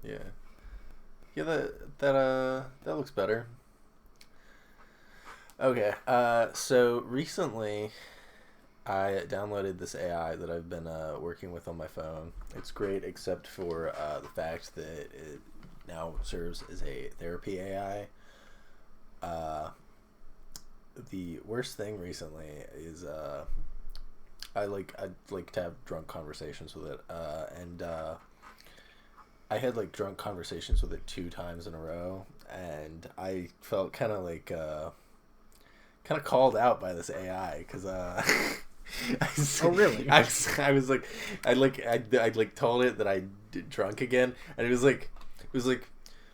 Yeah. Yeah, that looks better. Okay. So recently I downloaded this AI that I've been working with on my phone. It's great, except for the fact that it now serves as a therapy AI. The worst thing recently is I'd like to have drunk conversations with it, and I had like drunk conversations with it 2 times in a row, and I felt kind of like kind of called out by this AI because Oh, really? I was like I like told it that I did drunk again, and it was like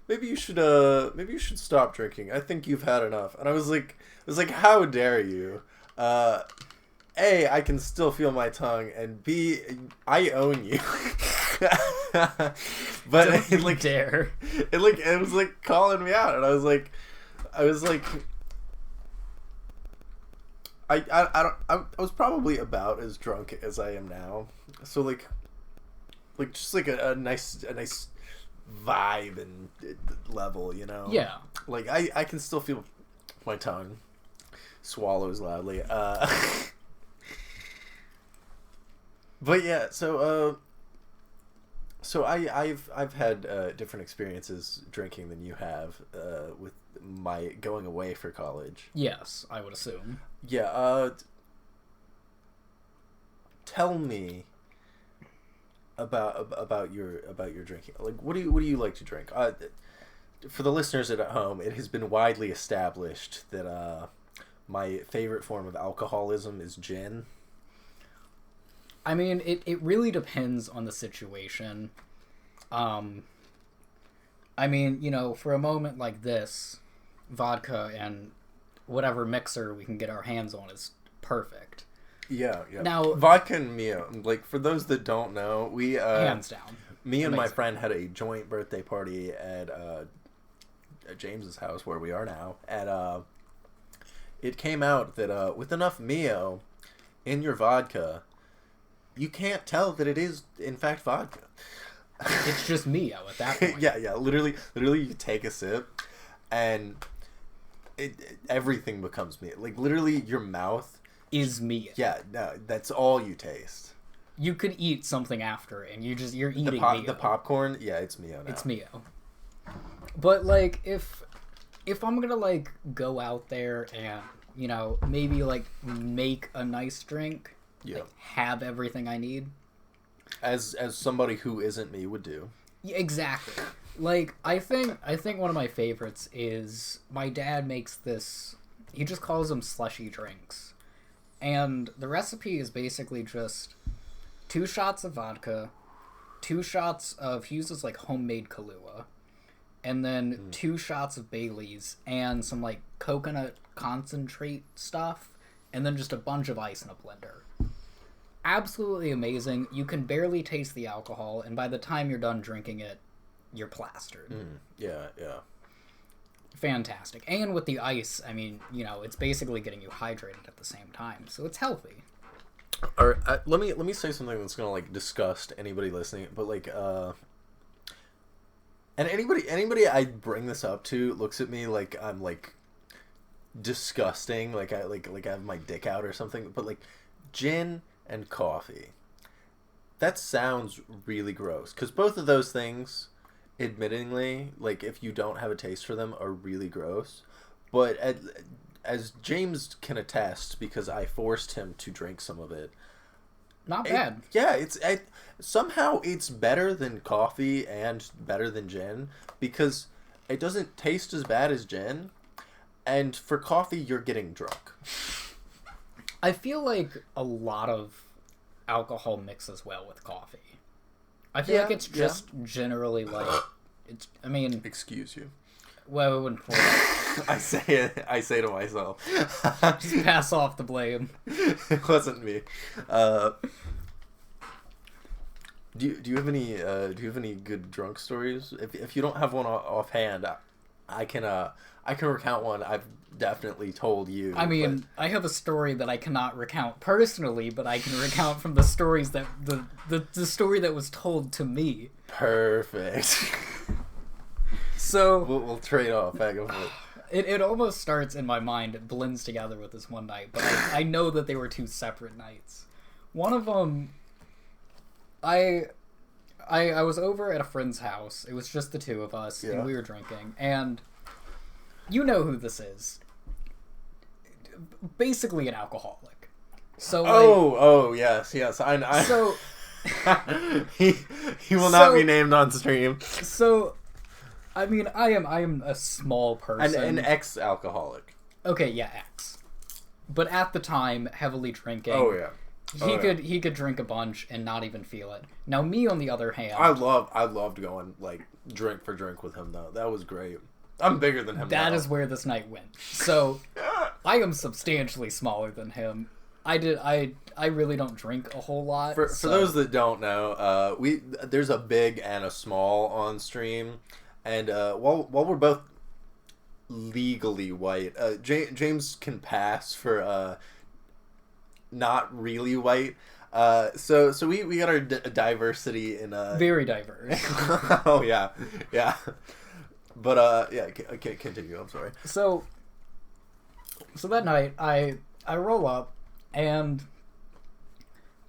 maybe you should stop drinking. I think you've had enough. And I was like how dare you? A, I can still feel my tongue, and B, I own you. But Don't you dare. it was like calling me out, and I was like I was probably about as drunk as I am now, so like just like a nice vibe and level, you know. Yeah. Like I can still feel my tongue swallows loudly. But yeah, so I've had different experiences drinking than you have with my going away for college. Yes, I would assume. Yeah, tell me about your drinking. Like, what do you like to drink? For the listeners at home, it has been widely established that my favorite form of alcoholism is gin. I mean, it really depends on the situation. I mean, you know, for a moment like this, vodka and whatever mixer we can get our hands on is perfect. Yeah. Now, Vodka and Mio. Like, for those that don't know, we hands down. me and my Amazing. friend had a joint birthday party at James's house where we are now, and it came out that with enough Mio in your vodka, you can't tell that it is in fact vodka. It's just Mio at that point. yeah. Literally, you take a sip, and everything becomes Mio. Like, literally, your mouth Is Mio. Yeah, no, that's all you taste. You could eat something after, and you're eating Mio. The popcorn, yeah, it's Mio now. It's Mio. But like, if I'm gonna like go out there and, you know, maybe like make a nice drink, Yeah. like, have everything I need. As somebody who isn't me would do. Yeah, exactly. Like, I think one of my favorites is my dad makes this. He just calls them slushy drinks, and the recipe is basically just 2 shots of vodka, 2 shots of, he uses like homemade Kahlua, and then 2 shots of Bailey's and some like coconut concentrate stuff, and then just a bunch of ice in a blender. Absolutely amazing. You can barely taste the alcohol, and by the time you're done drinking it, you're plastered. Yeah. Fantastic. And with the ice, I mean, you know, it's basically getting you hydrated at the same time, so it's healthy. All right, let me say something that's gonna like disgust anybody listening, but like and anybody I bring this up to looks at me like I'm like disgusting, like I have my dick out or something. But like, gin and coffee, that sounds really gross, because both of those things, admittingly, like, if you don't have a taste for them, are really gross. But as James can attest, because I forced him to drink some of it, Not bad. somehow it's better than coffee and better than gin, because it doesn't taste as bad as gin, and for coffee you're getting drunk. I feel like a lot of alcohol mixes well with coffee. I feel like it's just generally like, it's. I mean, Excuse you. well, I wouldn't pour it. I say to myself. Just pass off the blame. It wasn't me. Do you have any good drunk stories? If you don't have one offhand, I can recount one I've definitely told you. I mean, I have a story that I cannot recount personally, but I can recount from the stories that the story that was told to me. Perfect. So we'll trade off back and forth. it almost starts in my mind. It blends together with this one night, but I know that they were two separate nights. One of them, I was over at a friend's house. It was just the two of us, and we were drinking. And you know who this is. Basically an alcoholic. So yes. I so he will not be named on stream. So I mean, I am a small person. An ex-alcoholic. Okay, yeah, ex. But at the time, heavily drinking. Oh yeah. He could drink a bunch and not even feel it. Now me, on the other hand, I loved going like drink for drink with him though. That was great. I'm bigger than him. That now. is where this night went. So I am substantially smaller than him. I really don't drink a whole lot. For those that don't know, there's a big and a small on stream, and while we're both legally white, James can pass for not really white. So we got our diversity in very diverse. Oh yeah. But yeah, continue. I'm sorry. So that night I roll up, and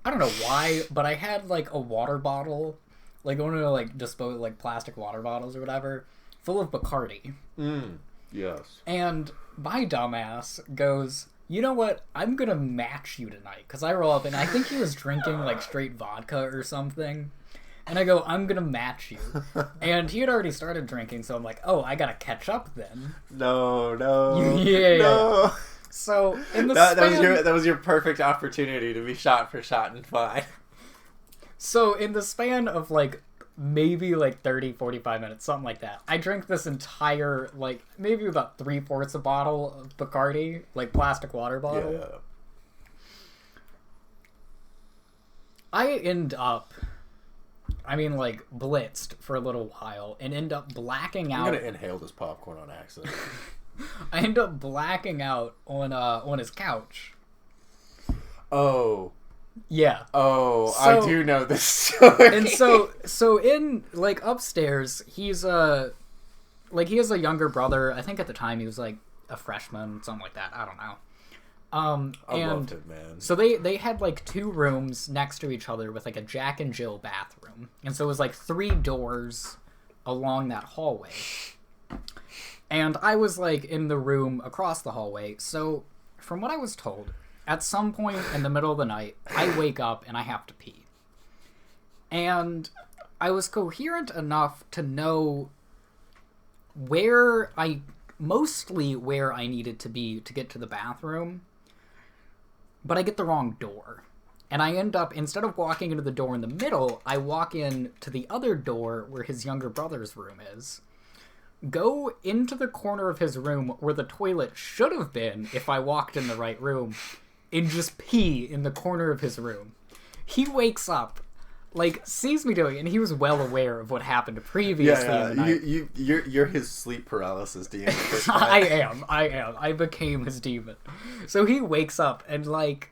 I don't know why, but I had like a water bottle, like one of the like dispose like plastic water bottles or whatever, full of Bacardi. Yes. And my dumbass goes, you know what? I'm gonna match you tonight, because I roll up and I think he was drinking like straight vodka or something. And I go, I'm gonna match you. And he had already started drinking, so I'm like, oh, I gotta catch up then. No. Yeah. No. So in the that was your perfect opportunity to be shot for shot and fine. So in the span of like maybe like 30, 45 minutes, something like that, I drank this entire like maybe about 3/4 a bottle of Bacardi, like plastic water bottle. Yeah. I end up, like, blitzed for a little while and end up blacking out. I'm gonna inhale this popcorn on accident. I end up blacking out on his couch. Oh. Yeah. Oh, so, I do know this story. And so in like upstairs, he's he has a younger brother. I think at the time he was like a freshman, something like that. I don't know. I loved it, man. So they had like 2 rooms next to each other with like a Jack and Jill bathroom. And so it was like 3 doors along that hallway. And I was like in the room across the hallway. So from what I was told, at some point in the middle of the night, I wake up and I have to pee. And I was coherent enough to know mostly where I needed to be to get to the bathroom. But I get the wrong door. And I end up, instead of walking into the door in the middle, I walk in to the other door where his younger brother's room is. Go into the corner of his room where the toilet should have been if I walked in the right room, and just pee in the corner of his room. He wakes up, like, sees me doing it, and he was well aware of what happened previously in the night. You're his sleep paralysis demon. I am. I became his demon. So he wakes up and, like,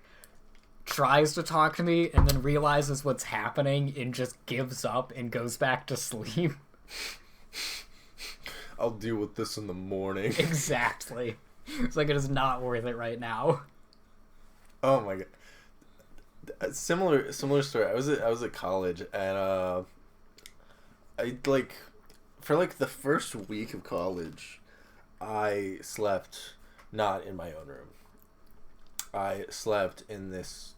tries to talk to me and then realizes what's happening and just gives up and goes back to sleep. I'll deal with this in the morning. Exactly. It's like, it is not worth it right now. Oh my god. Similar story. I was at college, and I like for like the first week of college, I slept not in my own room. I slept in this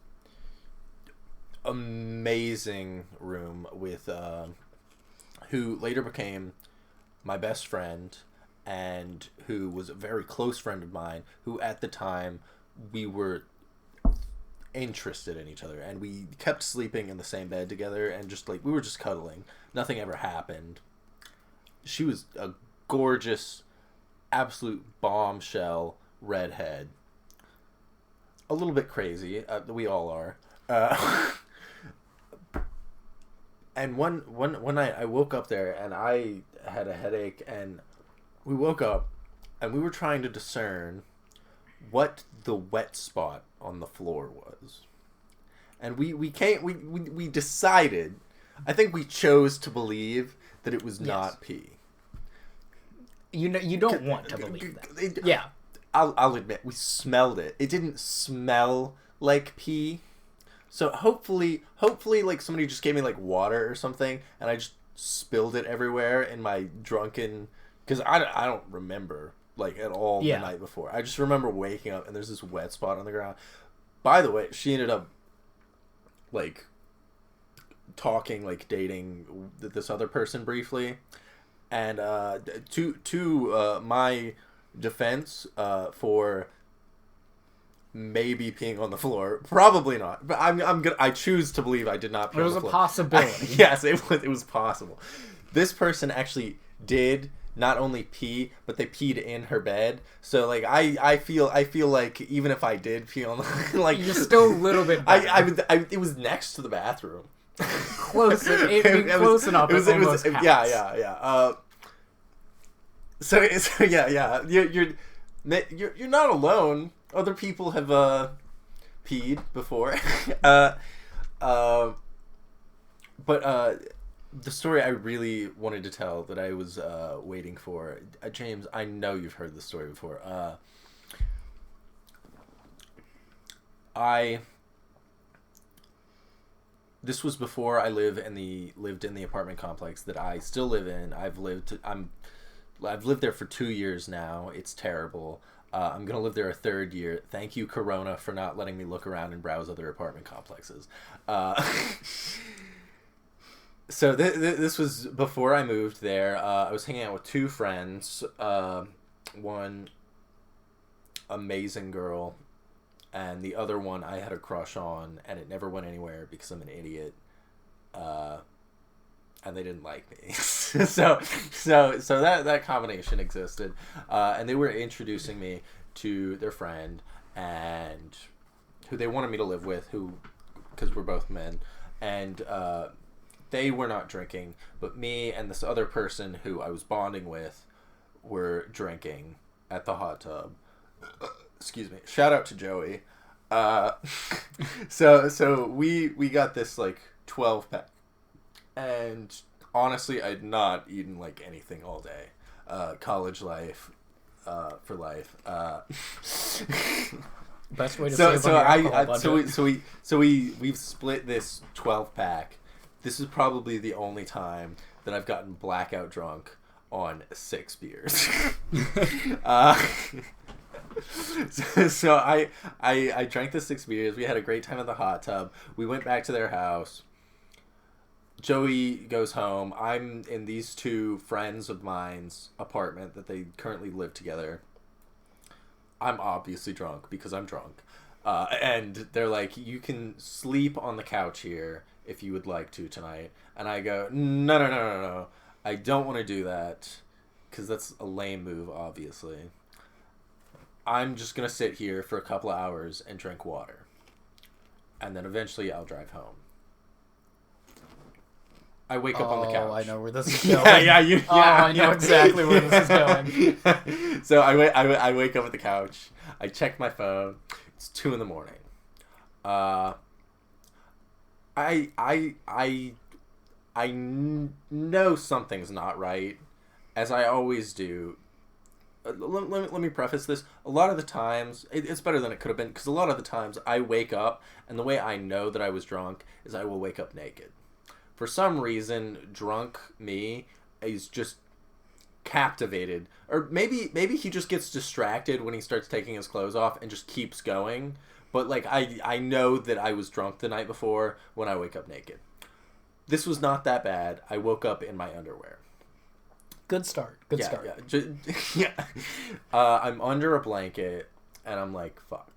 amazing room with who later became my best friend, and who was a very close friend of mine, who at the time we were interested in each other, and we kept sleeping in the same bed together, and just like we were just cuddling. Nothing ever happened. She was a gorgeous, absolute bombshell redhead. A little bit crazy. We all are. And one night I woke up there and I had a headache, and we woke up and we were trying to discern what the wet spot on the floor was. And we decided, I think we chose to believe that it was not pee. you don't want to believe that. Yeah. I'll admit, we smelled it. It didn't smell like pee. So hopefully, like, somebody just gave me, like, water or something, and I just spilled it everywhere in my drunken... Because I don't remember, like, at all the night before. I just remember waking up, and there's this wet spot on the ground. By the way, she ended up, like, talking, like, dating this other person briefly. And to my defense, for... maybe peeing on the floor, probably not, but I choose to believe I did not pee on the floor. It was a possibility. Yes, it was possible. This person actually did not only pee, but they peed in her bed. So, like, I feel like even if I did pee on the, like, you're still a little bit better. it was next to the bathroom. Close enough. It was yeah. So yeah. You're not alone. Other people have peed before. But the story I really wanted to tell that I was waiting for, James, I know you've heard this story before. This was before I lived in the apartment complex that I still live in. I've lived there for 2 years now. It's terrible. I'm going to live there a third year. Thank you, Corona, for not letting me look around and browse other apartment complexes. So this was before I moved there. I was hanging out with 2 friends. One amazing girl, and the other one I had a crush on, and it never went anywhere because I'm an idiot. And they didn't like me. so that combination existed. And they were introducing me to their friend, and who they wanted me to live with, because we're both men. And they were not drinking, but me and this other person who I was bonding with were drinking at the hot tub. Excuse me. Shout out to Joey. So we got this, like, 12-pack. And honestly, I'd not eaten, like, anything all day. College life, for life. Best way to save on your alcohol budget. So we've split this 12-pack. This is probably the only time that I've gotten blackout drunk on 6 beers. So I drank the 6 beers. We had a great time at the hot tub. We went back to their house. Joey goes home. I'm in these 2 friends of mine's apartment that they currently live together. I'm obviously drunk because I'm drunk. And they're like, you can sleep on the couch here if you would like to tonight. And I go, no. I don't want to do that because that's a lame move, obviously. I'm just going to sit here for a couple of hours and drink water. And then eventually I'll drive home. I wake up on the couch. I know where this is going. I know exactly where this is going. So I wake up at the couch. I check my phone. It's 2 a.m. I know something's not right, as I always do. Let me preface this. A lot of the times, it's better than it could have been, because a lot of the times I wake up, and the way I know that I was drunk is I will wake up naked. For some reason, drunk me is just captivated. Or maybe he just gets distracted when he starts taking his clothes off and just keeps going. But, like, I know that I was drunk the night before when I wake up naked. This was not that bad. I woke up in my underwear. Good start. Good start. Yeah. I'm under a blanket, and I'm like, fuck.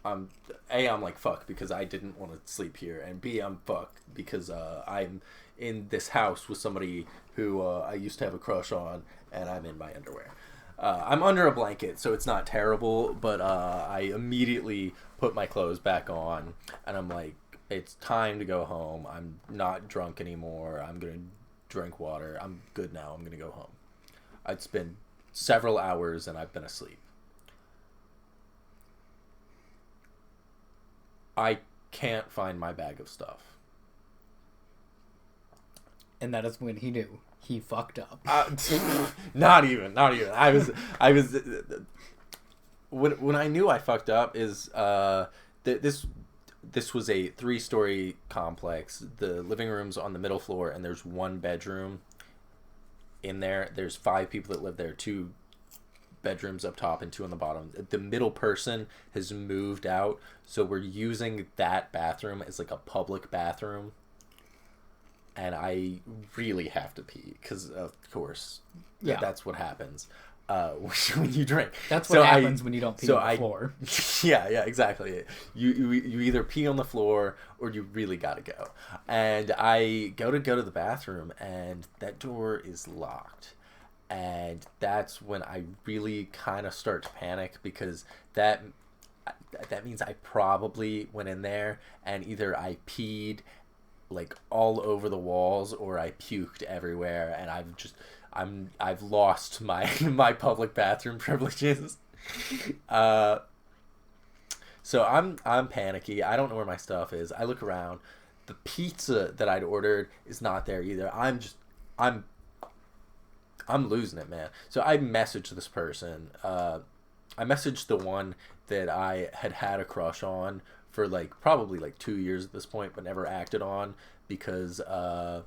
I'm like, fuck, because I didn't want to sleep here, and B, I'm fucked because I'm in this house with somebody who I used to have a crush on, and I'm in my underwear. I'm under a blanket, so it's not terrible, but I immediately put my clothes back on, and I'm like, it's time to go home. I'm not drunk anymore. I'm going to drink water. I'm good now. I'm going to go home. It's been several hours, and I've been asleep. I can't find my bag of stuff. And that is when he knew. he fucked up. Not even. I was. When I knew I fucked up is this was a 3-story complex. The living room's on the middle floor, and there's one bedroom in there. There's 5 people that live there. 2 bedrooms up top and 2 on the bottom. The middle person has moved out, so we're using that bathroom as like a public bathroom. And I really have to pee because, of course, that's what happens when you drink. That's what happens when you don't pee on the floor. Yeah, exactly. You either pee on the floor or you really gotta go. And I go to the bathroom, and that door is locked. And that's when I really kind of start to panic, because that means I probably went in there and either I peed like all over the walls or I puked everywhere, and I've lost my my public bathroom privileges. So I'm panicky. I don't know where my stuff is. I look around. The pizza that I'd ordered is not there either. I'm losing it, man. So I messaged this person. I messaged the one that I had a crush on for like probably like 2 years at this point, but never acted on because I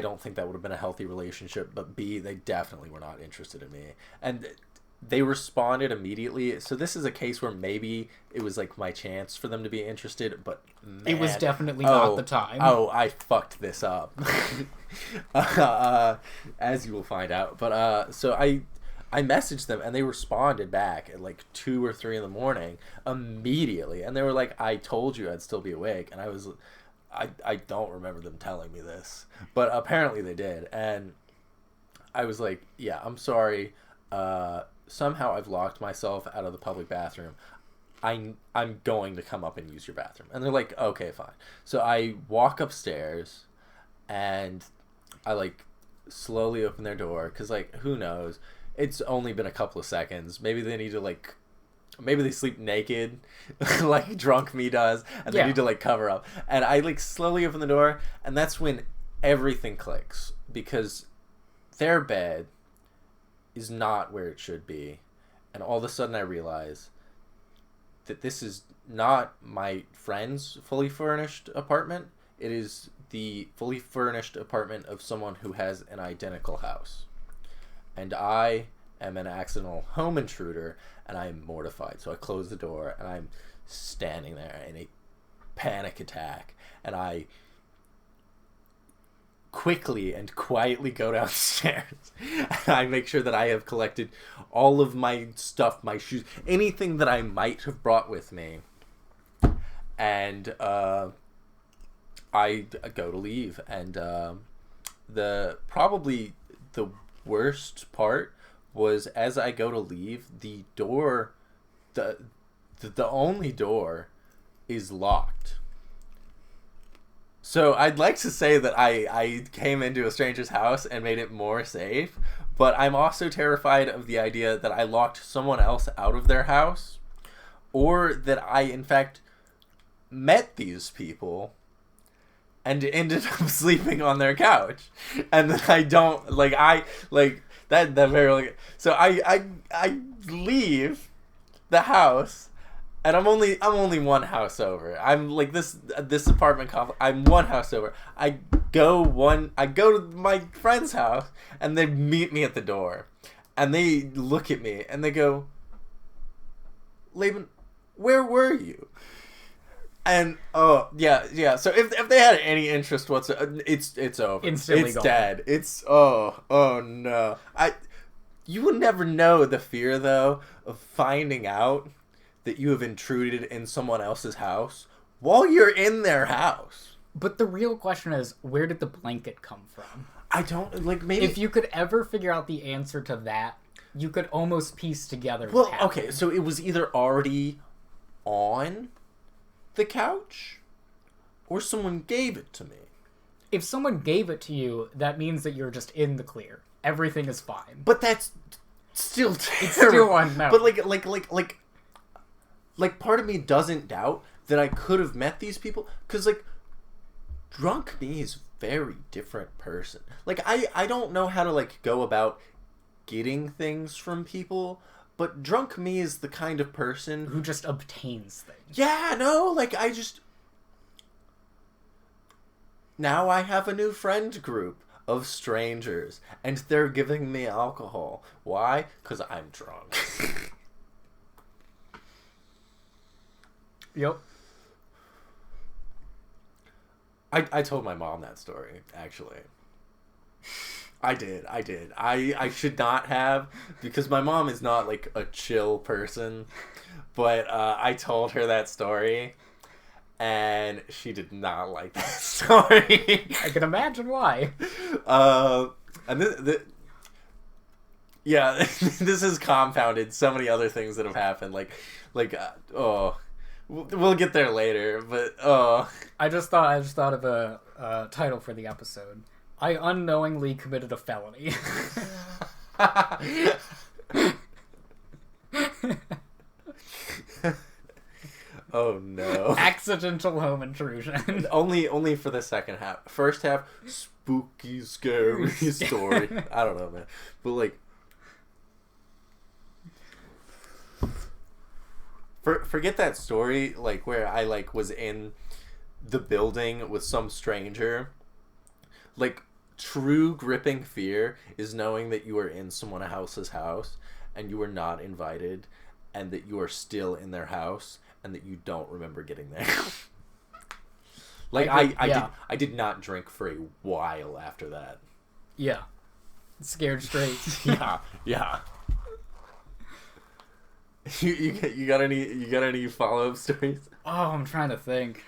don't think that would have been a healthy relationship, but B, they definitely were not interested in me. And they responded immediately. So this is a case where maybe it was like my chance for them to be interested, but man, it was definitely not the time. Oh, I fucked this up. As you will find out. But so I messaged them, and they responded back at like 2 or 3 in the morning immediately. And they were like, I told you I'd still be awake. And I don't remember them telling me this, but apparently they did. And I was like, yeah, I'm sorry. Somehow I've locked myself out of the public bathroom. I'm going to come up and use your bathroom. And they're like, okay, fine. So I walk upstairs, and I like slowly open their door, because like, who knows? It's only been a couple of seconds. Maybe they need to like, maybe they sleep naked like drunk me does, and they need to like cover up. And I like slowly open the door, and that's when everything clicks, because their bed is not where it should be. And all of a sudden I realize that this is not my friend's fully furnished apartment. It is the fully furnished apartment of someone who has an identical house. And I am an accidental home intruder, and I am mortified. So I close the door, and I'm standing there in a panic attack, and I quickly and quietly go downstairs, and I make sure that I have collected all of my stuff, my shoes, anything that I might have brought with me, and I go to leave. And probably the worst part was, as I go to leave, the door, the only door is locked. So I'd like to say that I came into a stranger's house and made it more safe, but I'm also terrified of the idea that I locked someone else out of their house, or that I in fact met these people and ended up sleeping on their couch, and then I don't that very. So I leave the house, and I'm only one house over. I'm like this apartment complex. I'm one house over. I go to my friend's house, and they meet me at the door, and they look at me and they go, Laban, where were you? And so if they had any interest whatsoever, it's over. Instantly it's gone. Dead. It's oh no. You would never know the fear though of finding out that you have intruded in someone else's house while you're in their house. But the real question is, where did the blanket come from? I don't maybe if you could ever figure out the answer to that, you could almost piece together. Well, okay, so it was either already on the couch, or someone gave it to me. If someone gave it to you, that means that you're just in the clear. Everything is fine. But that's still terrible. It's still unknown. But like part of me doesn't doubt that I could have met these people, because like drunk me is very different person. Like, I don't know how to, like, go about getting things from people, but drunk me is the kind of person who just obtains things. Yeah, no, like, now I have a new friend group of strangers, and they're giving me alcohol. Why? Because I'm drunk. Yep. I told my mom that story, actually. I did. I should not have, because my mom is not, like, a chill person, but I told her that story, and she did not like that story. I can imagine why. And yeah, this has compounded so many other things that have happened, we'll get there later, but I just thought of a title for the episode. I unknowingly committed a felony. Oh no. Accidental home intrusion. Only for the second half. First half, spooky, scary story. I don't know, man. But like, forget that story, like, where I, like, was in the building with some stranger. Like, true gripping fear is knowing that you are in someone else's house and you were not invited, and that you are still in their house and that you don't remember getting there. Like, I did not drink for a while after that. Yeah. Scared straight. Yeah. You got any follow-up stories? Oh, I'm trying to think.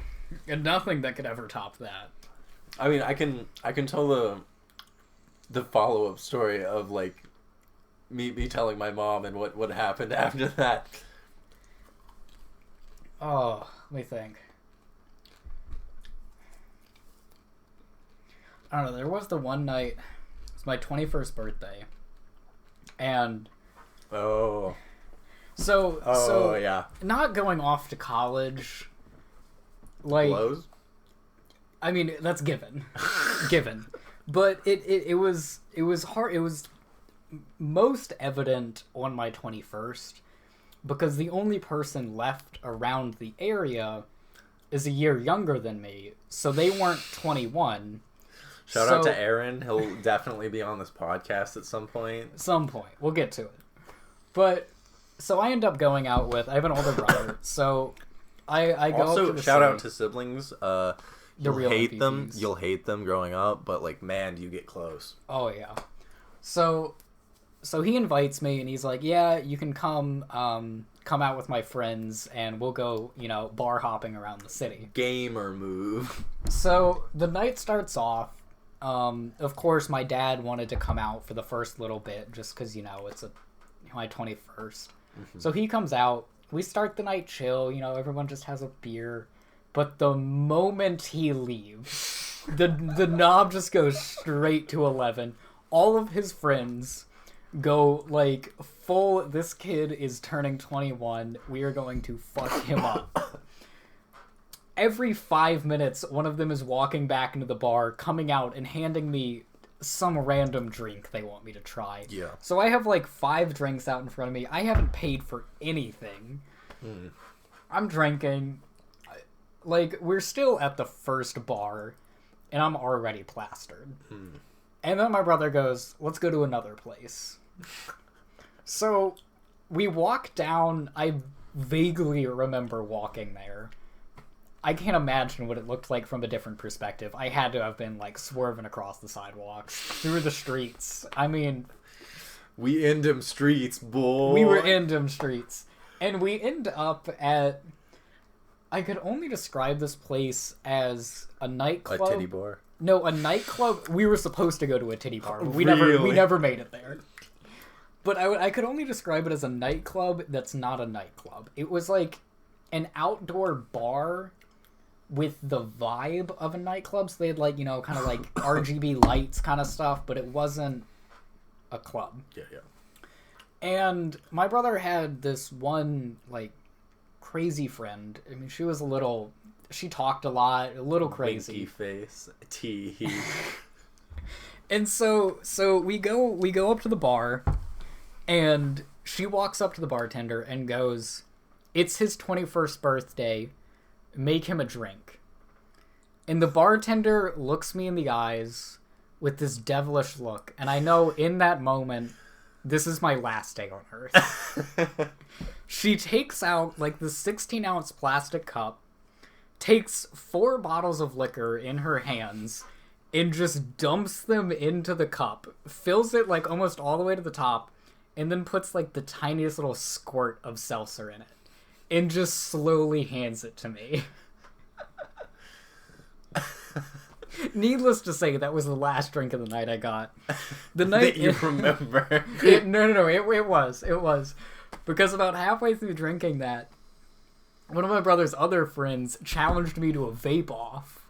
And nothing that could ever top that. I mean, I can tell the follow-up story of, like, me telling my mom and what happened after that. Oh, let me think. I don't know, there was the one night, it was my 21st birthday, and So yeah, not going off to college, like, blows? I mean, that's given. But it was hard. It was most evident on my 21st, because the only person left around the area is a year younger than me, so they weren't 21. Shout out to Aaron. He'll definitely be on this podcast at some point. We'll get to it. But so I end up going out with, I have an older brother, so I go also up to shout city. out to siblings. You'll hate them. You'll hate them growing up, but, like, man, do you get close. Oh yeah. So he invites me and he's like, yeah, you can come out with my friends and we'll go, bar hopping around the city. Gamer move. So the night starts off. Of course, my dad wanted to come out for the first little bit just because, it's my 21st. Mm-hmm. So he comes out. We start the night chill. Everyone just has a beer. But the moment he leaves, the knob just goes straight to 11. All of his friends go, like, full, this kid is turning 21. We are going to fuck him up. Every 5 minutes, one of them is walking back into the bar, coming out, and handing me some random drink they want me to try. Yeah. So I have, like, 5 drinks out in front of me. I haven't paid for anything. I'm drinking. Like, we're still at the first bar, and I'm already plastered. And then my brother goes, let's go to another place. So we walk down. I vaguely remember walking there. I can't imagine what it looked like from a different perspective. I had to have been, like, swerving across the sidewalks, through the streets. I mean... We in them streets, boy. We were in them streets. And we end up at... I could only describe this place as a nightclub. A titty bar? No, a nightclub. We were supposed to go to a titty bar, but we Really? never made it there. But I could only describe it as a nightclub that's not a nightclub. It was like an outdoor bar with the vibe of a nightclub. So they had, like, kind of like RGB lights kind of stuff, but it wasn't a club. Yeah. And my brother had this one, like, crazy friend. I mean, she was a little She talked a lot, a little crazy. Winky face. T. And so we go up to the bar, and she walks up to the bartender and goes, "It's his 21st birthday. Make him a drink." And the bartender looks me in the eyes with this devilish look, and I know in that moment, this is my last day on Earth. She takes out, like, the 16-ounce plastic cup, takes 4 bottles of liquor in her hands, and just dumps them into the cup, fills it, like, almost all the way to the top, and then puts, like, the tiniest little squirt of seltzer in it, and just slowly hands it to me. Needless to say, that was the last drink of the night I got. The night that you remember. No, it was. Because about halfway through drinking that, one of my brother's other friends challenged me to a vape off,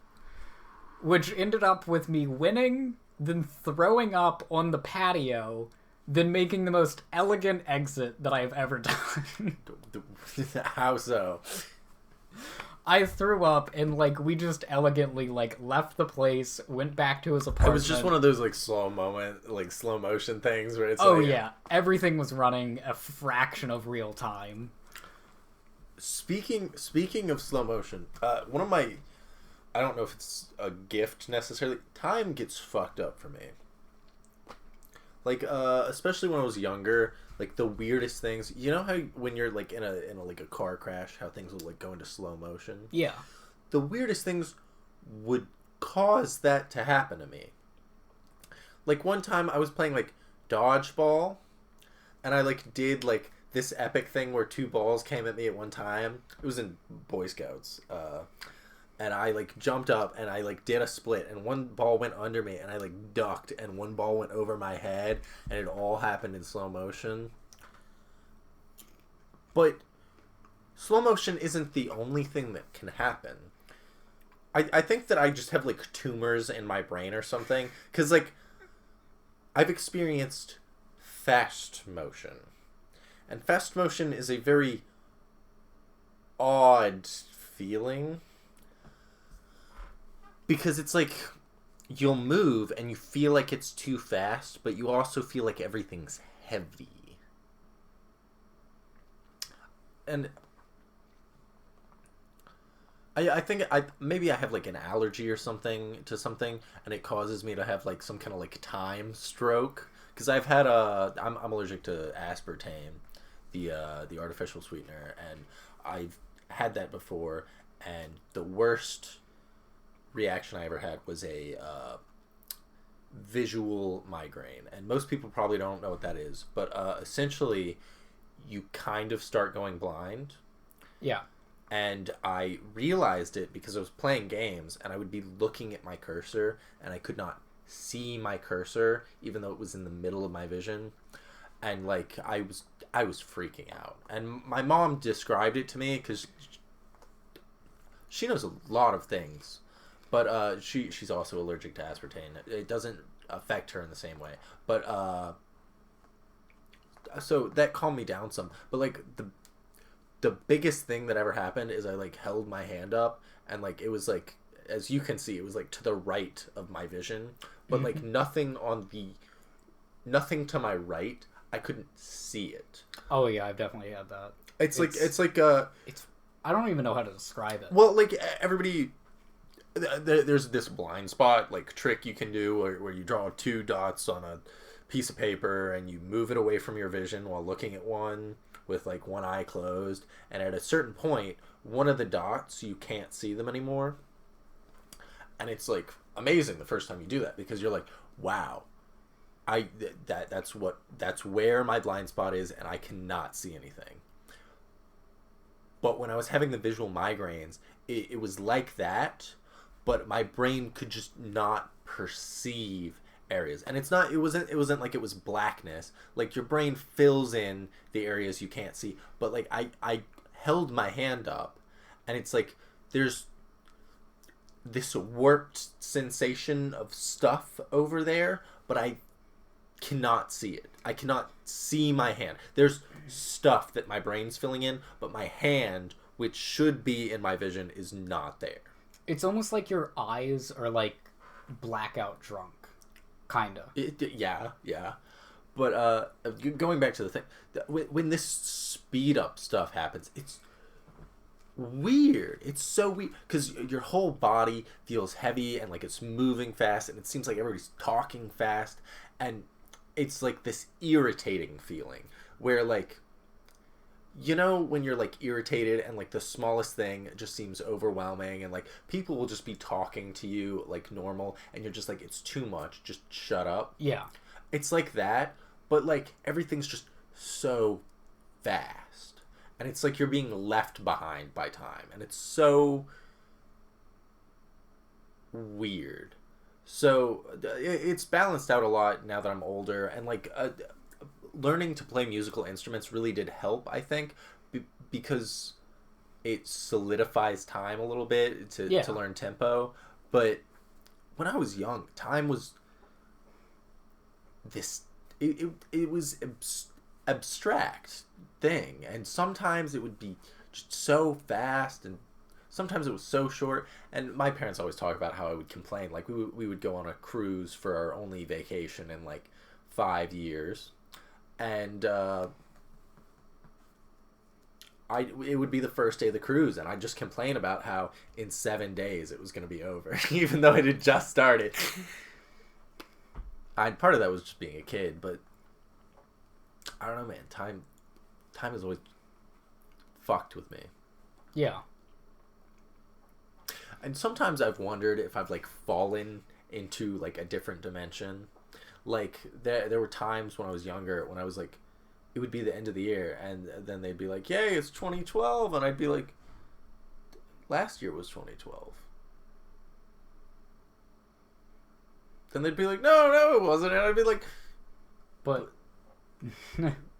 which ended up with me winning, then throwing up on the patio, then making the most elegant exit that I've ever done. How so? I threw up, and, like, we just elegantly, like, left the place, went back to his apartment. It was just one of those, like, slow motion things where it's yeah. Everything was running a fraction of real time. Speaking of slow motion, one of my, I don't know if it's a gift necessarily, time gets fucked up for me. Like, especially when I was younger, like, the weirdest things, you know how when you're, like, in a like a car crash, how things will, like, go into slow motion? Yeah. The weirdest things would cause that to happen to me. Like, one time I was playing, like, dodgeball, and I, like, did, like, this epic thing where 2 balls came at me at one time. It was in Boy Scouts. And I, like, jumped up, and I, like, did a split, and 1 ball went under me, and I, like, ducked, and 1 ball went over my head, and it all happened in slow motion. But slow motion isn't the only thing that can happen. I think that I just have, like, tumors in my brain or something, because, like, I've experienced fast motion. And fast motion is a very odd feeling. Because it's like, you'll move and you feel like it's too fast, but you also feel like everything's heavy. And I think maybe I have, like, an allergy or something to something, and it causes me to have, like, some kind of, like, time stroke. Because I've had I'm allergic to aspartame, the artificial sweetener, and I've had that before, and the worst reaction I ever had was a visual migraine, and most people probably don't know what that is, but essentially you kind of start going blind. Yeah. And I realized it because I was playing games, and I would be looking at my cursor, and I could not see my cursor even though it was in the middle of my vision, and, like, I was freaking out. And my mom described it to me because she knows a lot of things. But she's also allergic to aspartame. It doesn't affect her in the same way. But so that calmed me down some. But, like, the biggest thing that ever happened is I, like, held my hand up, and, like, it was, like, as you can see, it was, like, to the right of my vision. But like, nothing to my right, I couldn't see it. Oh yeah, I've definitely had that. It's like I don't even know how to describe it. Well, like, everybody, there's this blind spot, like, trick you can do where you draw 2 dots on a piece of paper and you move it away from your vision while looking at one with, like, one eye closed, and at a certain point, one of the dots, you can't see them anymore. And it's, like, amazing the first time you do that, because you're like, wow, that's where my blind spot is, and I cannot see anything. But when I was having the visual migraines, it was like that, but my brain could just not perceive areas. And it wasn't like it was blackness. Like, your brain fills in the areas you can't see. But, like, I held my hand up, and it's like there's this warped sensation of stuff over there, but I cannot see it. I cannot see my hand. There's stuff that my brain's filling in, but my hand which should be in my vision, is not there. It's almost like your eyes are like blackout drunk, kinda. Yeah. But going back to the thing, when this speed up stuff happens, it's weird. It's so weird because your whole body feels heavy and like it's moving fast, and it seems like everybody's talking fast, and it's like this irritating feeling where like, you know, when you're like irritated and like the smallest thing just seems overwhelming, and like people will just be talking to you like normal, and you're just like, it's too much, just shut up. Yeah. It's like that, but like everything's just so fast, and it's like you're being left behind by time, and it's so weird. So it's balanced out a lot now that I'm older, and like learning to play musical instruments really did help, I think, because it solidifies time a little bit to learn tempo. But when I was young, time was this, it was abstract thing, and sometimes it would be just so fast, and sometimes it was so short. And my parents always talk about how I would complain, like we would go on a cruise for our only vacation in like 5 years, and it would be the first day of the cruise, and I'd just complain about how in 7 days it was going to be over, even though it had just started. Part of that was just being a kid, but I don't know, man. Time has always fucked with me. Yeah. And sometimes I've wondered if I've like fallen into like a different dimension. Like there were times when I was younger when I was like, it would be the end of the year, and then they'd be like, yay, it's 2012, and I'd be like, last year was 2012. Then they'd be like, no, it wasn't, and I'd be like, but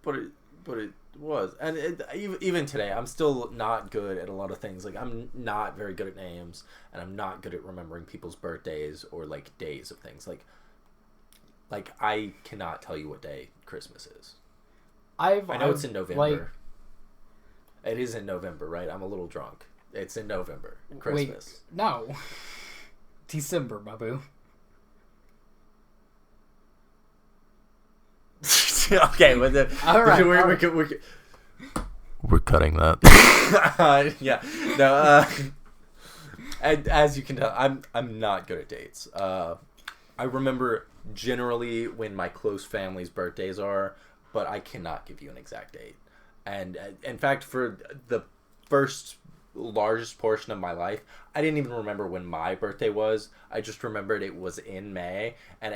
it was. And even today, I'm still not good at a lot of things. Like, I'm not very good at names, and I'm not good at remembering people's birthdays or like days of things. Like I cannot tell you what day Christmas is. I know it's in November. Like, it is in November, right? I'm a little drunk. It's in November. Christmas. Wait, no. December, my boo. Okay, well then, all right, we're cutting that. Yeah, no. And as you can tell, I'm not good at dates. I remember generally when my close family's birthdays are, but I cannot give you an exact date. And in fact, for the first largest portion of my life, I didn't even remember when my birthday was. I just remembered it was in May, and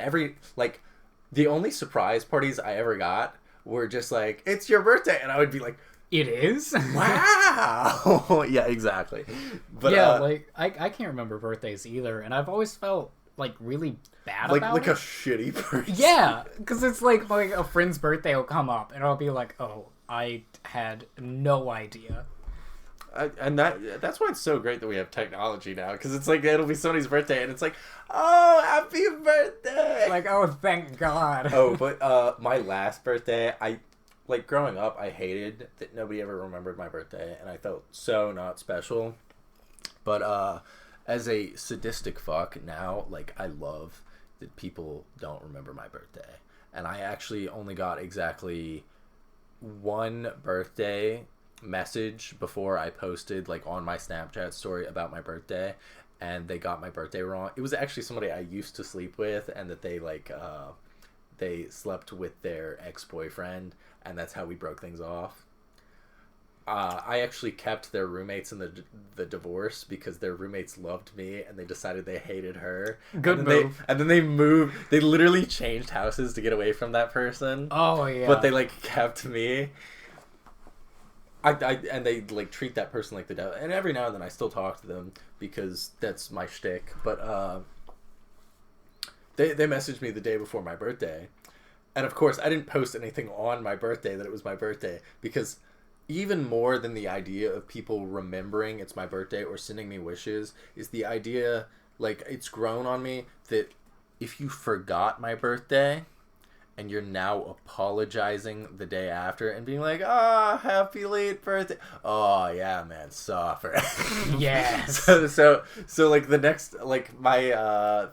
the only surprise parties I ever got were just like, it's your birthday, and I would be like, it is? Wow. Yeah, exactly. But yeah, like I can't remember birthdays either, and I've always felt like really bad about like it. a shitty person. Yeah, because it's like a friend's birthday will come up, and I'll be like, oh, I had no idea. And that's why it's so great that we have technology now, because it's like it'll be somebody's birthday and it's like, oh, happy birthday, like, oh, thank God. Oh, but my last birthday, growing up, I hated that nobody ever remembered my birthday, and I felt so not special. But as a sadistic fuck now, like, I love that people don't remember my birthday, and I actually only got exactly one birthday message before I posted like on my Snapchat story about my birthday, and they got my birthday wrong. It was actually somebody I used to sleep with, and that they slept with their ex-boyfriend, and that's how we broke things off. I actually kept their roommates in the divorce because their roommates loved me, and they decided they hated her. Good move. And then they moved. They literally changed houses to get away from that person. Oh yeah. But they like kept me. And they like treat that person like the devil. And every now and then I still talk to them because that's my shtick. But they messaged me the day before my birthday, and of course I didn't post anything on my birthday that it was my birthday, because even more than the idea of people remembering it's my birthday or sending me wishes is the idea, like, it's grown on me that if you forgot my birthday and you're now apologizing the day after and being like, "Ah, happy late birthday." Oh yeah, man, suffer. Yes. So like the next, like my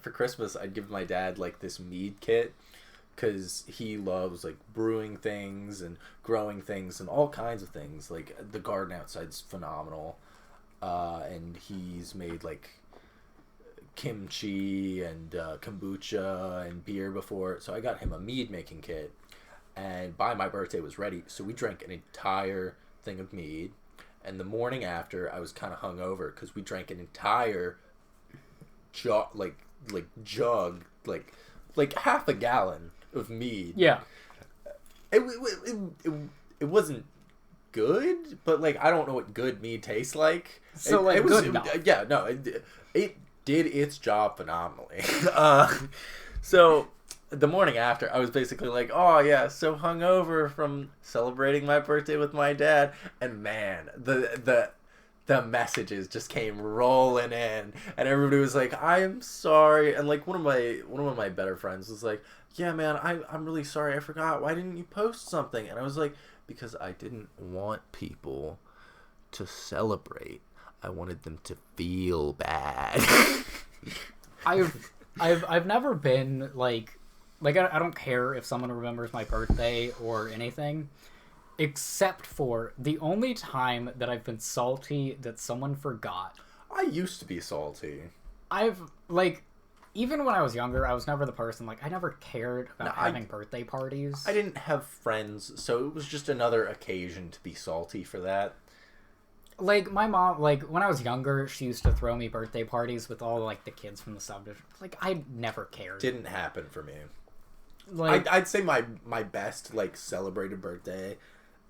for Christmas, I'd give my dad like this mead kit, because he loves like brewing things and growing things and all kinds of things. Like the garden outside's phenomenal, and he's made like kimchi and kombucha and beer before. So I got him a mead making kit, and by my birthday was ready. So we drank an entire thing of mead, and the morning after I was kind of hungover because we drank an entire jug, like half a gallon of mead. Yeah. It wasn't good, but like I don't know what good mead tastes like. So it was good enough. Yeah, no, it did its job phenomenally. So the morning after, I was basically like, "Oh yeah, so hungover from celebrating my birthday with my dad," and man, the messages just came rolling in, and everybody was like, "I'm sorry," and like one of my better friends was like, "Yeah, man, I'm really sorry. I forgot. Why didn't you post something?" And I was like, "Because I didn't want people to celebrate. I wanted them to feel bad." I've never been like I don't care if someone remembers my birthday or anything, except for the only time that I've been salty that someone forgot. I used to be salty. I've like, even when I was younger, I was never the person, like, I never cared about having birthday parties. I didn't have friends, so it was just another occasion to be salty for that. Like, my mom, like, when I was younger, she used to throw me birthday parties with all, like, the kids from the subdivision. Like, I never cared. Didn't happen for me. Like, I'd say my best, like, celebrated birthday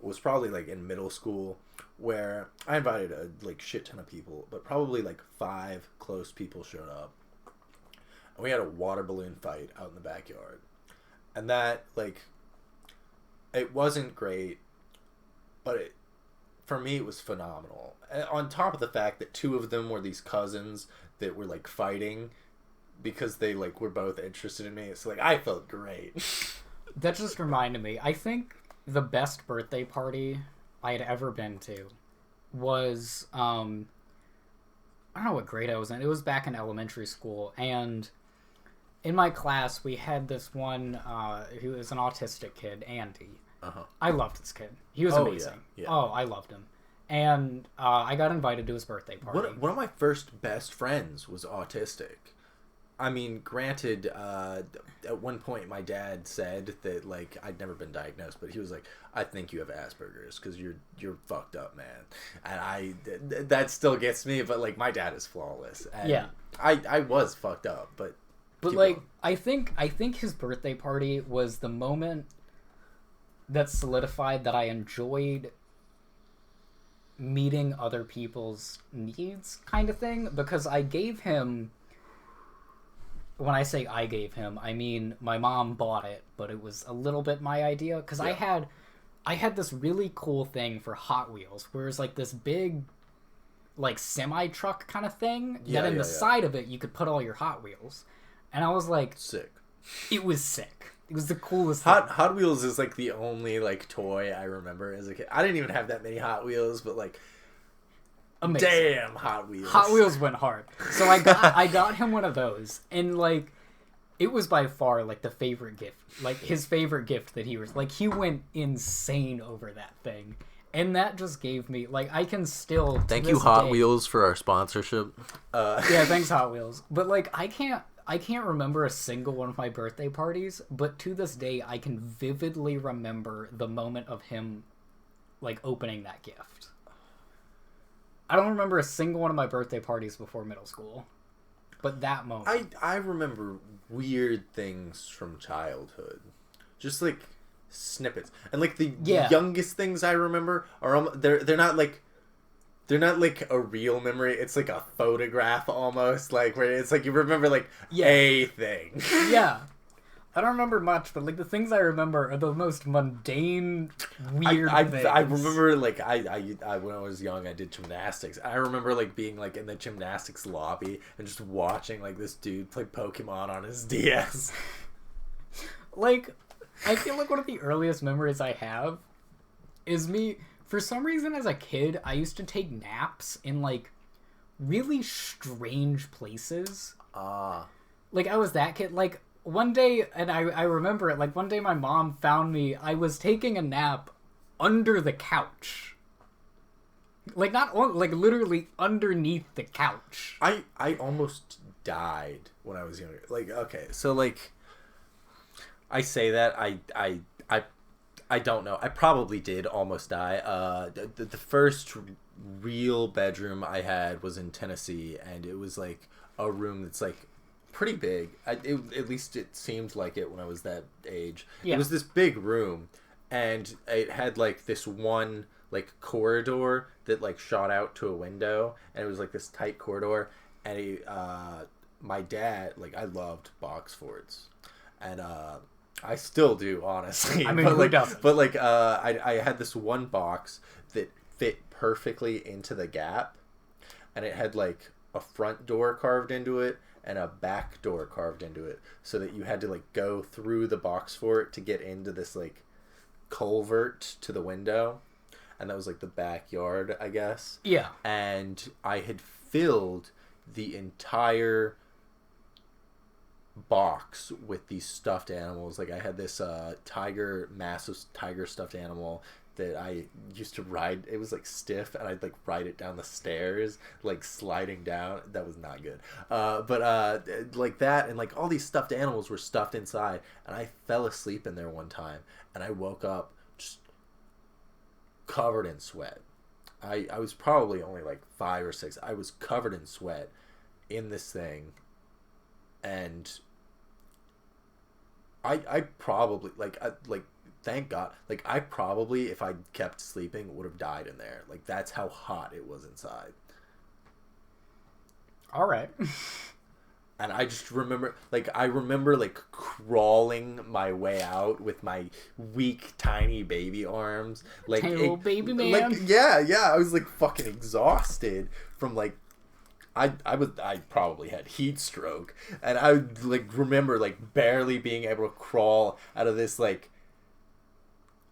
was probably, like, in middle school, where I invited a, like, shit ton of people, but probably, like, 5 close people showed up. And we had a water balloon fight out in the backyard. And that, like, it wasn't great, but for me, it was phenomenal. And on top of the fact that 2 of them were these cousins that were, like, fighting because they, like, were both interested in me. So, like, I felt great. That just reminded me. I think the best birthday party I had ever been to was, I don't know what grade I was in. It was back in elementary school, and in my class, we had this one who was an autistic kid, Andy. Uh-huh. I loved this kid. He was amazing. Yeah. Oh, I loved him. And I got invited to his birthday party. One of my first best friends was autistic. I mean, granted, at one point my dad said that, like, I'd never been diagnosed, but he was like, "I think you have Asperger's because you're fucked up, man." And that still gets me, but, like, my dad is flawless. And yeah. I was fucked up, but like, going. I think his birthday party was the moment that solidified that I enjoyed meeting other people's needs, kind of thing, because I gave him. When I say I gave him, I mean my mom bought it, but it was a little bit my idea, because Yeah. I had this really cool thing for Hot Wheels, where it's like this big, like, semi-truck kind of thing, that in the side of it you could put all your Hot Wheels. And I was like, Sick. It was sick. It was the coolest thing. Hot Wheels is, like, the only, like, toy I remember as a kid. I didn't even have that many Hot Wheels, but, like, Amazing. Damn, Hot Wheels. Hot Wheels went hard. So I got him one of those, and, like, it was by far, like, the favorite gift. Like, his favorite gift that he was, like, he went insane over that thing. And that just gave me, like, I can still, Thank you, Hot Wheels, for our sponsorship. Yeah, thanks, Hot Wheels. But, like, I can't remember a single one of my birthday parties, but to this day, I can vividly remember the moment of him, like, opening that gift. I don't remember a single one of my birthday parties before middle school, but that moment. I remember weird things from childhood, just like snippets, and like the youngest things I remember are they're not like a real memory. It's like a photograph almost, like where it's like you remember like a thing. Yeah. I don't remember much, but, like, the things I remember are the most mundane, weird things. I remember, like, I when I was young, I did gymnastics. I remember, like, being, like, in the gymnastics lobby and just watching, like, this dude play Pokemon on his DS. Like, I feel like one of the earliest memories I have is me. For some reason, as a kid, I used to take naps in like really strange places. Like I was that kid. Like one day, and I remember it. Like one day, my mom found me. I was taking a nap under the couch. Like not on, like literally underneath the couch. I almost died when I was younger. Like, okay, so like I say that I don't know. I probably did almost die. The first real bedroom I had was in Tennessee, and it was like a room that's like pretty big. At least it seemed like it when I was that age. Yeah. It was this big room, and it had like this one like corridor that like shot out to a window, and it was like this tight corridor. And my dad, like, I loved box forts, and I still do, honestly. I mean, but, who like, doesn't? But like, I had this one box that fit perfectly into the gap, and it had like a front door carved into it and a back door carved into it, so that you had to like go through the box fort to get into this like culvert to the window, and that was like the backyard, I guess. Yeah. And I had filled the entire box with these stuffed animals. Like I had this massive tiger stuffed animal that I used to ride. It was like stiff, and I'd like ride it down the stairs, like sliding down. That was not good. But like that, and like all these stuffed animals were stuffed inside, and I fell asleep in there one time, and I woke up just covered in sweat. I was probably only like 5 or 6. I was covered in sweat in this thing, and I probably like thank God, like I probably, if I kept sleeping, would have died in there. Like that's how hot it was inside. All right. And I just remember, like, like crawling my way out with my weak, tiny baby arms, like tiny little baby man. Like, yeah, I was like fucking exhausted from like, I probably had heat stroke, and I like remember like barely being able to crawl out of this like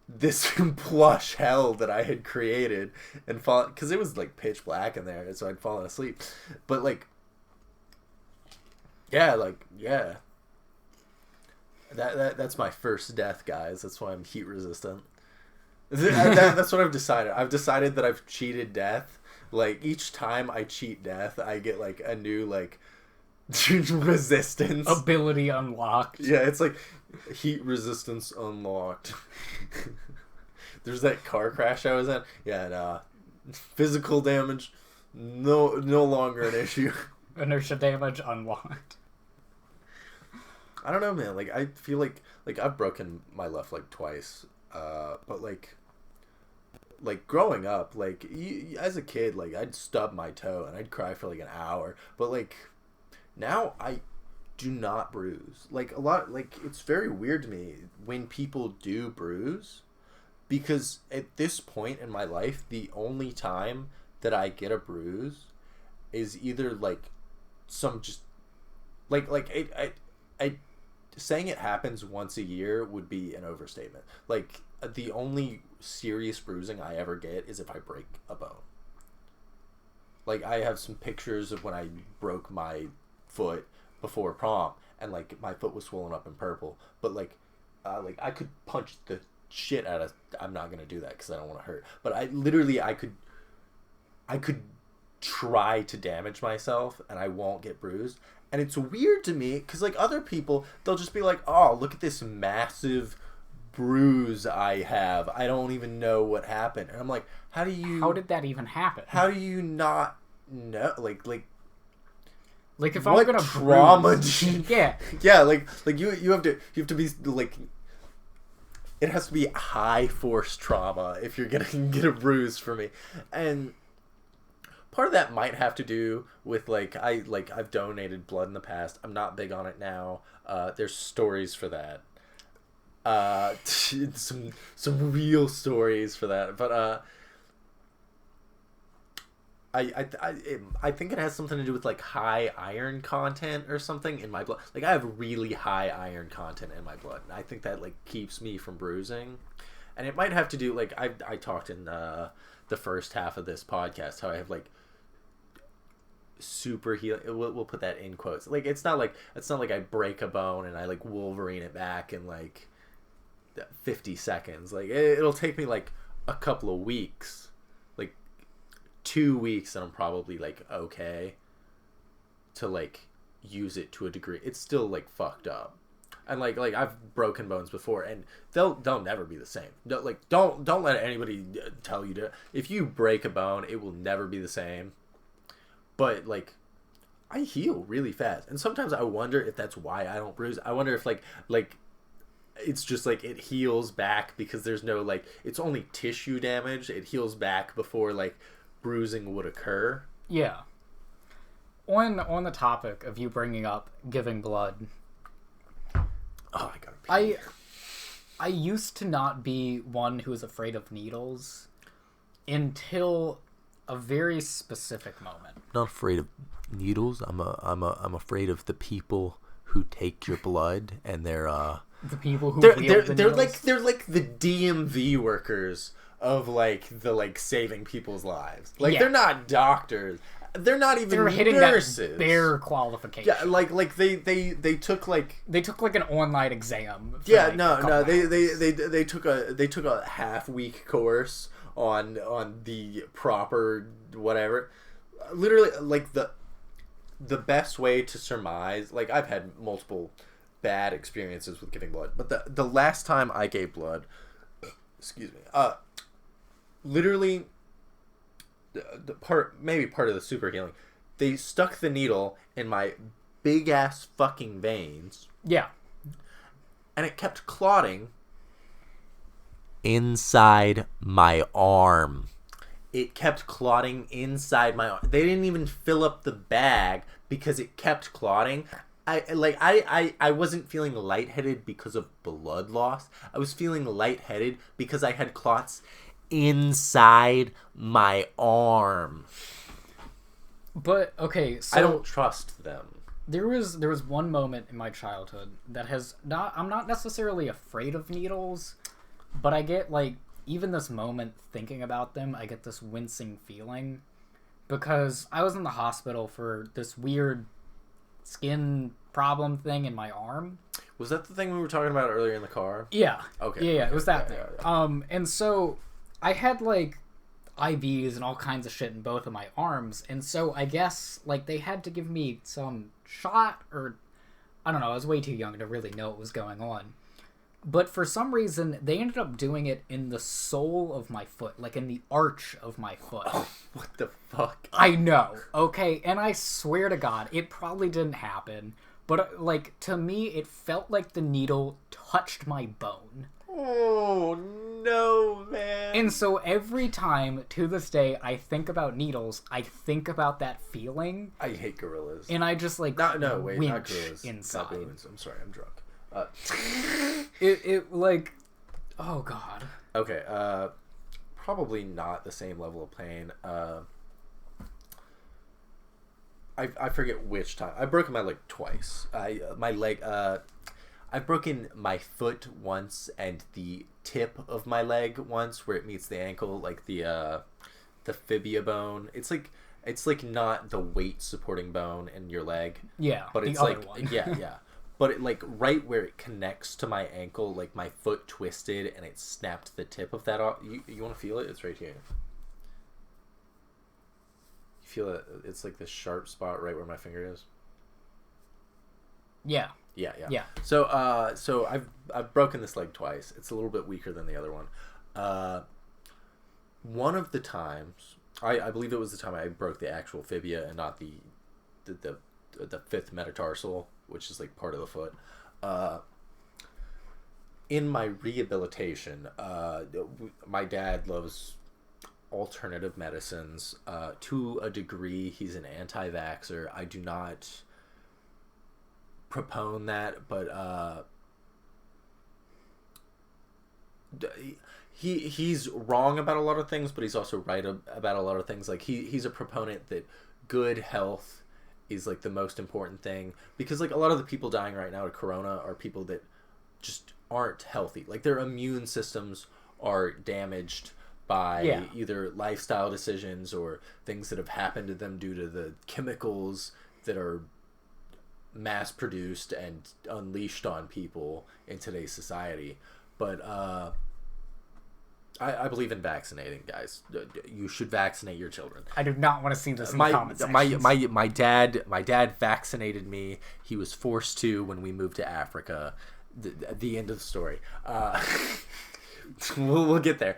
this plush hell that I had created and fall, because it was like pitch black in there, so I'd fallen asleep, but like. Yeah. That's my first death, guys. That's why I'm heat resistant. That's what I've decided. I've decided that I've cheated death. Like each time I cheat death, I get like a new like resistance ability unlocked. Yeah, it's like heat resistance unlocked. There's that car crash I was in. Yeah, and physical damage no longer an issue. Inertia damage unlocked. I don't know, man. Like I feel like I've broken my left leg twice, but like growing up, like as a kid, like I'd stub my toe and I'd cry for like an hour. But like now I do not bruise. Like a lot. Like it's very weird to me when people do bruise, because at this point in my life, the only time that I get a bruise is either like some just like I saying it happens once a year would be an overstatement. Like the only serious bruising I ever get is if I break a bone. Like I have some pictures of when I broke my foot before prom, and like my foot was swollen up and purple, but like I could punch the shit out of. I'm not gonna do that because I don't want to hurt, but I could try to damage myself and I won't get bruised. And it's weird to me because like other people, they'll just be like, oh, look at this massive bruise I have. I don't even know what happened. And I'm like, how did that even happen? How do you not know? Like if I'm gonna trauma bruise, yeah, like you have to be like, it has to be high force trauma if you're gonna get a bruise for me. And part of that might have to do with I've donated blood in the past. I'm not big on it now. There's stories for that. Some real stories for that. But I think it has something to do with like high iron content or something in my blood. Like I have really high iron content in my blood, and I think that like keeps me from bruising. And it might have to do like I talked in the first half of this podcast how I have like super heal. We'll put that in quotes. Like it's not like I break a bone and I like Wolverine it back in like 50 seconds. Like it'll take me like a couple of weeks, like 2 weeks, and I'm probably like okay to like use it to a degree. It's still like fucked up, and like I've broken bones before, and they'll never be the same. Don't let anybody tell you to. If you break a bone, it will never be the same. But like I heal really fast, and sometimes I wonder if that's why I don't bruise. I wonder if like it's just like it heals back because there's no like it's only tissue damage. It heals back before like bruising would occur. Yeah. On the topic of you bringing up giving blood, oh, I gotta pee. I used to not be one who was afraid of needles until a very specific moment. I'm not afraid of needles. I'm afraid of the people who take your blood, and they're The people who they're like the DMV workers of like the like saving people's lives. Like Yeah. they're not doctors. They're not even they're hitting nurses. that bare qualification. Yeah, like they took like an online exam. For yeah like a no couple they hours. took a half-week course on the proper whatever. Literally like the best way to surmise, like I've had multiple bad experiences with giving blood, but the last time I gave blood, excuse me, literally the part of the super healing, they stuck the needle in my big ass fucking veins, Yeah. and it kept clotting inside my arm. It kept clotting inside my arm. They didn't even fill up the bag because it kept clotting. I wasn't feeling lightheaded because of blood loss. I was feeling lightheaded because I had clots inside my arm. But okay, so I don't trust them. there was one moment in my childhood that I'm not necessarily afraid of needles, but I get like even this moment thinking about them, I get this wincing feeling because I was in the hospital for this weird skin problem thing in my arm. Was that the thing we were talking about earlier in the car? Yeah. Okay. Yeah, it was that thing. Yeah. And so I had like IVs and all kinds of shit in both of my arms, and so I guess like they had to give me some shot, or I don't know, I was way too young to really know what was going on. But for some reason, they ended up doing it in the sole of my foot, like in the arch of my foot. Oh, what the fuck? I know, okay? And I swear to God, it probably didn't happen. But, like, to me, it felt like the needle touched my bone. Oh, no, man. And so every time, to this day, I think about needles, I think about that feeling. I hate gorillas. And I just, like, Not winch gorillas. inside. Not baboons. I'm sorry, I'm drunk. It like, oh god. Okay, probably not the same level of pain. I forget which time. I've broken my leg twice. I've broken my foot once and the tip of my leg once, where it meets the ankle, like the fibia bone. It's like not the weight supporting bone in your leg. Yeah, but it's the other like one. yeah. But it, like, right where it connects to my ankle, like, my foot twisted and it snapped the tip of that off. You want to feel it? It's right here. You feel it? It's like this sharp spot right where my finger is. Yeah. Yeah. So I've broken this leg twice. It's a little bit weaker than the other one. One of the times, I believe it was the time I broke the actual fibia and not the fifth metatarsal, which is like part of the foot. In my rehabilitation, my dad loves alternative medicines to a degree. He's an anti-vaxxer. I do not propone that, but he's wrong about a lot of things, but he's also right about a lot of things. Like he's a proponent that good health is like the most important thing, because like a lot of the people dying right now of corona are people that just aren't healthy. Like their immune systems are damaged by either lifestyle decisions or things that have happened to them due to the chemicals that are mass produced and unleashed on people in today's society. But I believe in vaccinating, guys. You should vaccinate your children. I do not want to see this in the comment section. My dad vaccinated me. He was forced to when we moved to Africa. The end of the story. We'll get there.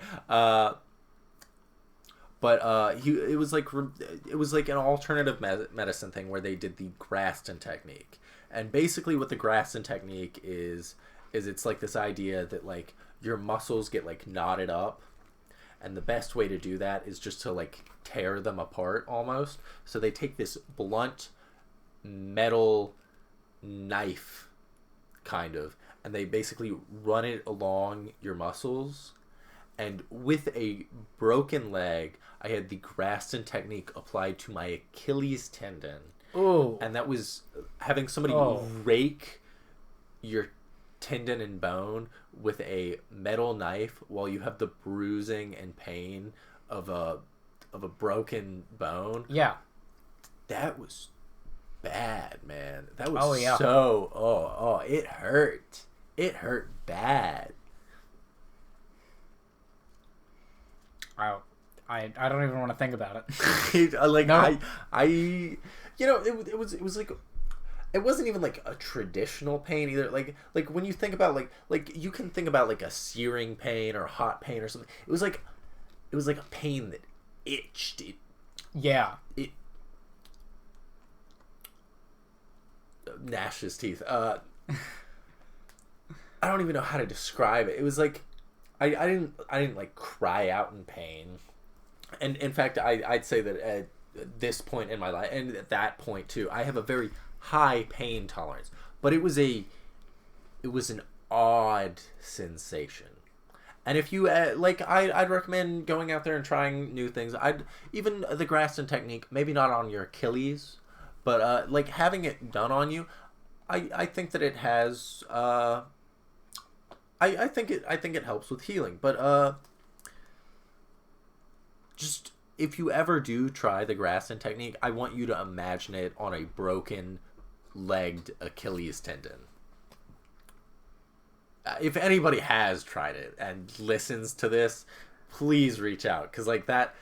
But it was like an alternative medicine thing where they did the Graston technique. And basically what the Graston technique is it's like this idea that like your muscles get like knotted up, and the best way to do that is just to like tear them apart almost. So they take this blunt metal knife kind of, and they basically run it along your muscles. And with a broken leg, I had the Graston technique applied to my Achilles tendon. Oh. And that was having somebody rake your tendon and bone with a metal knife while you have the bruising and pain of a broken bone. That was bad, man. That was it hurt. It hurt bad. Wow. I don't even want to think about it. It was like, it wasn't even like a traditional pain either. Like when you think about like you can think about like a searing pain or a hot pain or something. It was like a pain that itched. It gnashed his teeth. I don't even know how to describe it. It was like I didn't like cry out in pain. And in fact, I'd say that at this point in my life, and at that point too, I have a very high pain tolerance. But it was an odd sensation. And if you I'd recommend going out there and trying new things. Even the Graston technique, maybe not on your Achilles, but like having it done on you, I think that it has. I think it helps with healing, but just if you ever do try the Graston technique, I want you to imagine it on a broken legged Achilles tendon. If anybody has tried it and listens to this, please reach out, because like that.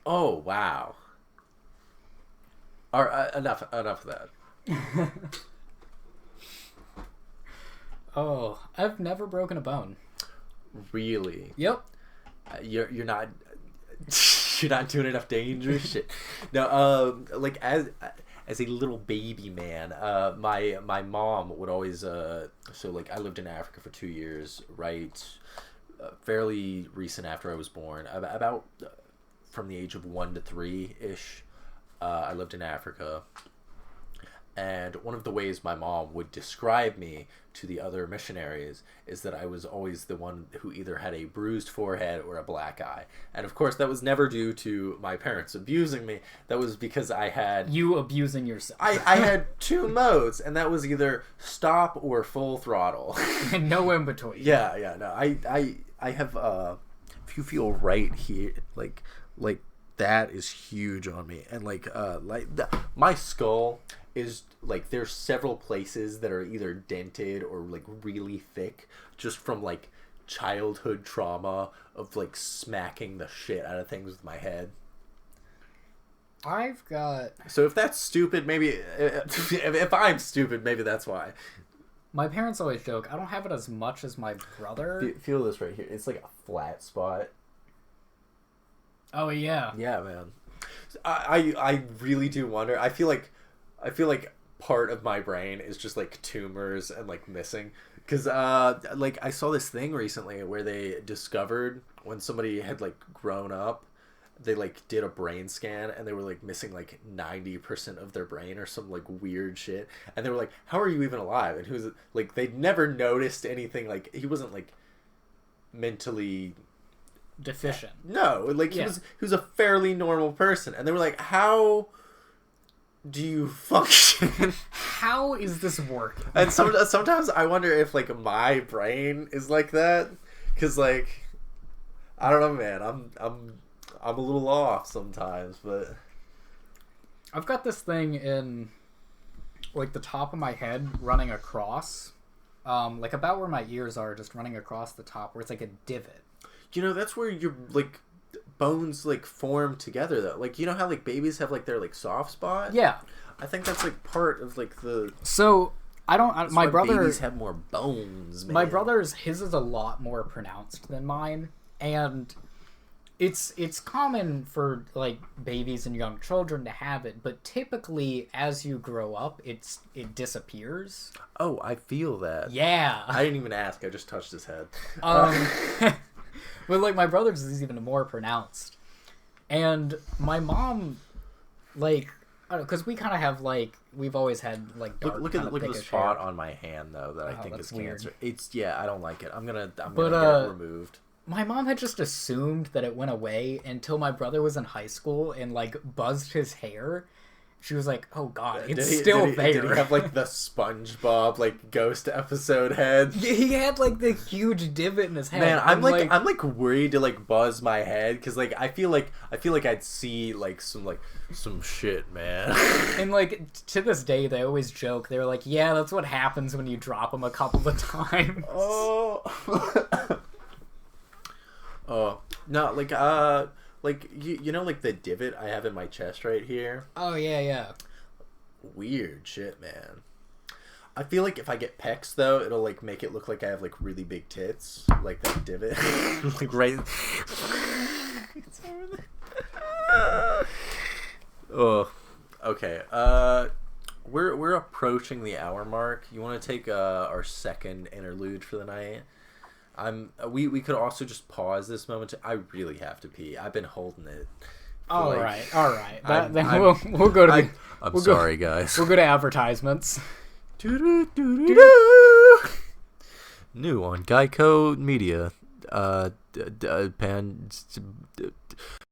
Oh wow. Enough of that. Oh, I've never broken a bone. Really? Yep. You're not you're not doing enough dangerous shit. No, like as a little baby man, my mom would always so like I lived in Africa for 2 years, right? Fairly recent after I was born, about from the age of 1 to 3 ish. I lived in Africa. And one of the ways my mom would describe me to the other missionaries is that I was always the one who either had a bruised forehead or a black eye. And of course, that was never due to my parents abusing me. That was because I had... You abusing yourself. I had 2 modes, and that was either stop or full throttle. And no in between. Yeah, no. I have... if you feel right here, like that is huge on me. And my skull... is like there's several places that are either dented or like really thick just from like childhood trauma of like smacking the shit out of things with my head. I've got... So if that's stupid, maybe if I'm stupid, maybe that's why. My parents always joke, I don't have it as much as my brother. Feel this right here. It's like a flat spot. Oh yeah. Yeah, man. I really do wonder. I feel like part of my brain is just like tumors and like missing, because like I saw this thing recently where they discovered when somebody had like grown up, they like did a brain scan and they were like missing like 90% of their brain or some like weird shit, and they were like, how are you even alive? And he was like, they'd never noticed anything, like he wasn't like mentally deficient. No, like he was a fairly normal person, and they were like, how do you function? How is this working? And sometimes I wonder if like my brain is like that, because like I don't know, man. I'm a little off sometimes, but I've got this thing in like the top of my head running across, like about where my ears are, just running across the top, where it's like a divot. You know, that's where your like bones like form together though. Like, you know how like babies have like their like soft spot? Yeah. I think that's like part of like the. So my brother. Babies have more bones. Man. My brother's his is a lot more pronounced than mine, and it's common for like babies and young children to have it, but typically as you grow up, it disappears. Oh, I feel that. Yeah. I didn't even ask. I just touched his head. But like my brother's is even more pronounced, and my mom, like, I don't know, because we kind of have like we've always had like dark. Look at the spot on my hand though that I think is weird. cancer. It's I don't like it. I'm gonna get it removed. My mom had just assumed that it went away until my brother was in high school and like buzzed his hair. She was like, "Oh God, it's still there." Did he have like the SpongeBob like ghost episode head? Yeah, he had like the huge divot in his head. Man, I'm like worried to like buzz my head because like I feel like I'd see like some shit, man. And like to this day, they always joke. They're like, "Yeah, that's what happens when you drop them a couple of times." Oh. Oh no, like you know like the divot I have in my chest right here. Oh yeah. Weird shit, man. I feel like if I get pecs though, it'll like make it look like I have like really big tits, like that divot, like right. It's over there. Oh, okay. We're approaching the hour mark. You want to take our second interlude for the night? We could also just pause this moment. I really have to pee. I've been holding it. All right. We'll go to. I'm sorry, guys. We'll go to advertisements. New on Geico Media.